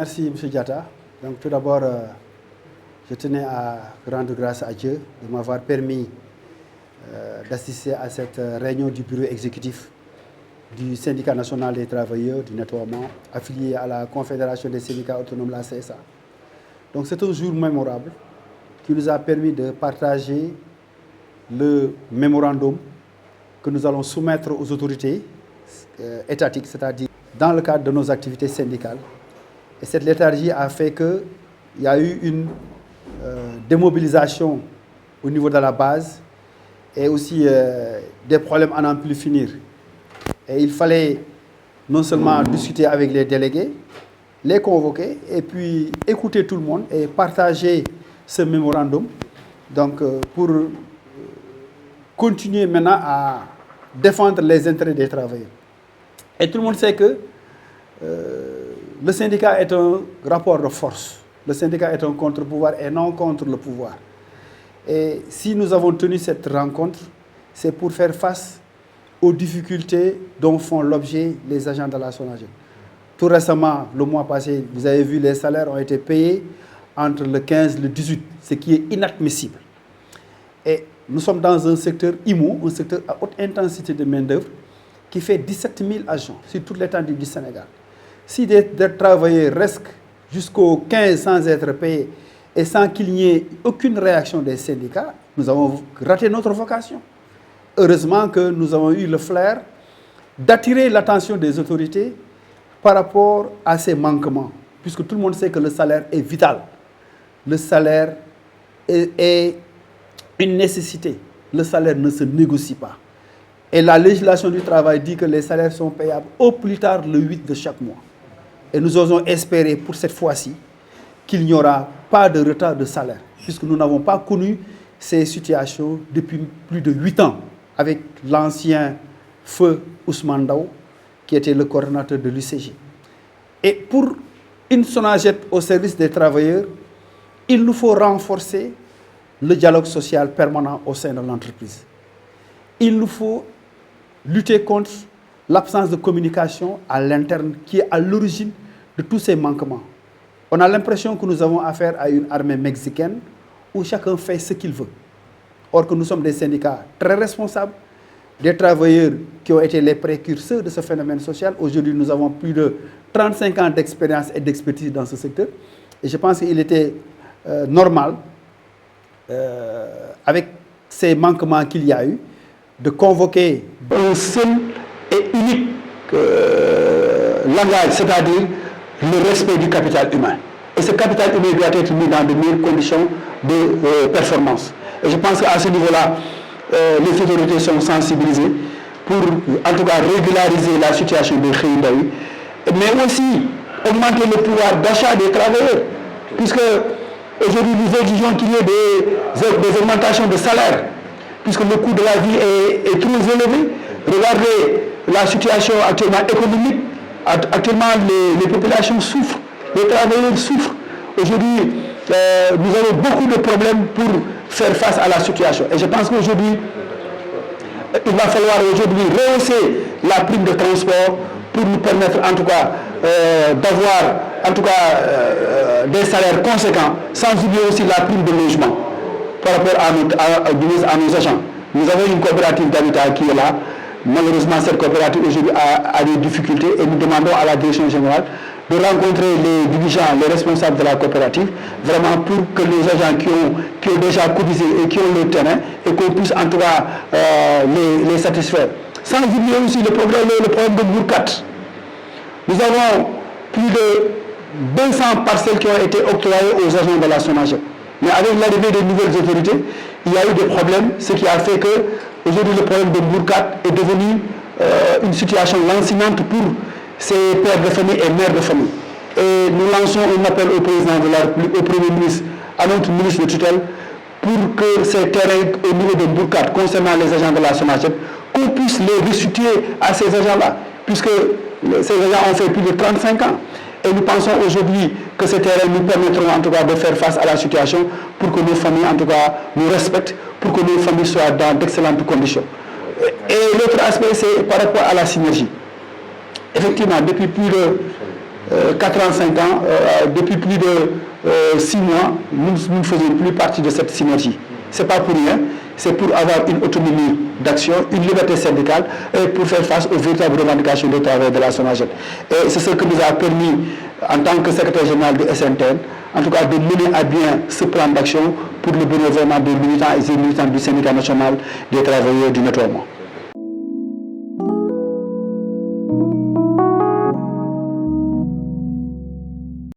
Merci, M. Diatta. Donc, tout d'abord, je tenais à rendre grâce à Dieu de m'avoir permis d'assister à cette réunion du bureau exécutif du syndicat national des travailleurs du nettoiement, affilié à la Confédération des syndicats autonomes, la CSA. Donc, c'est un jour mémorable qui nous a permis de partager le mémorandum que nous allons soumettre aux autorités étatiques, c'est-à-dire dans le cadre de nos activités syndicales. Et cette léthargie a fait qu'il y a eu une démobilisation au niveau de la base et aussi des problèmes à n'en plus finir. Et il fallait non seulement discuter avec les délégués, les convoquer et puis écouter tout le monde et partager ce mémorandum donc, pour continuer maintenant à défendre les intérêts des travailleurs. Et tout le monde sait que le syndicat est un rapport de force. Le syndicat est un contre-pouvoir et non contre le pouvoir. Et si nous avons tenu cette rencontre, c'est pour faire face aux difficultés dont font l'objet les agents de la SONAGED. Tout récemment, le mois passé, vous avez vu, les salaires ont été payés entre le 15 et le 18, ce qui est inadmissible. Et nous sommes dans un secteur IMO, un secteur à haute intensité de main-d'œuvre, qui fait 17 000 agents sur toute l'étendue du Sénégal. Si des travailleurs restent jusqu'au 15 sans être payés et sans qu'il n'y ait aucune réaction des syndicats, nous avons raté notre vocation. Heureusement que nous avons eu le flair d'attirer l'attention des autorités par rapport à ces manquements, puisque tout le monde sait que le salaire est vital. Le salaire est une nécessité. Le salaire ne se négocie pas. Et la législation du travail dit que les salaires sont payables au plus tard le 8 de chaque mois. Et nous osons espérer pour cette fois-ci qu'il n'y aura pas de retard de salaire, puisque nous n'avons pas connu ces situations depuis plus de 8 ans avec l'ancien feu Ousmane Daou, qui était le coordonnateur de l'UCG. Et pour une SONAGED au service des travailleurs, il nous faut renforcer le dialogue social permanent au sein de l'entreprise. Il nous faut lutter contre l'absence de communication à l'interne qui est à l'origine de tous ces manquements. On a l'impression que nous avons affaire à une armée mexicaine où chacun fait ce qu'il veut. Or que nous sommes des syndicats très responsables, des travailleurs qui ont été les précurseurs de ce phénomène social. Aujourd'hui, nous avons plus de 35 ans d'expérience et d'expertise dans ce secteur. Et je pense qu'il était normal, avec ces manquements qu'il y a eu, de convoquer un seul et unique langage, c'est-à-dire le respect du capital humain. Et ce capital humain doit être mis dans de meilleures conditions de performance. Et je pense qu'à ce niveau-là, les autorités sont sensibilisées pour, en tout cas, régulariser la situation des Khaydaï, mais aussi augmenter le pouvoir d'achat des travailleurs, puisque aujourd'hui nous exigeons qu'il y ait des augmentations de salaire, puisque le coût de la vie est trop élevé. Regardez la situation actuellement économique. Actuellement, les populations souffrent, les travailleurs souffrent. Aujourd'hui, nous avons beaucoup de problèmes pour faire face à la situation. Et je pense qu'aujourd'hui, il va falloir aujourd'hui rehausser la prime de transport pour nous permettre en tout cas d'avoir en tout cas des salaires conséquents, sans oublier aussi la prime de logement par rapport à nos agents. Nous avons une coopérative d'habitat qui est là. Malheureusement, cette coopérative aujourd'hui a des difficultés et nous demandons à la direction générale de rencontrer les dirigeants, les responsables de la coopérative, vraiment pour que les agents qui ont déjà cotisé et qui ont le terrain et qu'on puisse en tout cas les satisfaire. Sans oublier aussi le problème de Bourkat. Nous avons plus de 200 parcelles qui ont été octroyées aux agents de la SONAGED. Mais avec l'arrivée des nouvelles autorités, il y a eu des problèmes, ce qui a fait que aujourd'hui le problème de Bourkat est devenu une situation lancinante pour ces pères de famille et mères de famille. Et nous lançons un appel au président de la République, au Premier ministre, à notre ministre de tutelle, pour que ces terrains au niveau de Bourkat concernant les agents de la SONAGED, qu'on puisse les restituer à ces agents-là, puisque ces agents ont fait plus de 35 ans. Et nous pensons aujourd'hui que ces terrains nous permettront en tout cas de faire face à la situation pour que nos familles en tout cas nous respectent, pour que nos familles soient dans d'excellentes conditions. Et l'autre aspect, c'est par rapport à la synergie. Effectivement, depuis plus de 4 ans, 5 ans, depuis plus de 6 mois, nous ne faisons plus partie de cette synergie. Ce n'est pas pour rien, c'est pour avoir une autonomie d'action, une liberté syndicale et pour faire face aux véritables revendications des travailleurs de la SONAGED. Et c'est ce qui nous a permis, en tant que secrétaire général de SNTN, en tout cas de mener à bien ce plan d'action pour le bénéfice vraiment des militants et des militants du syndicat national des travailleurs du nettoiement.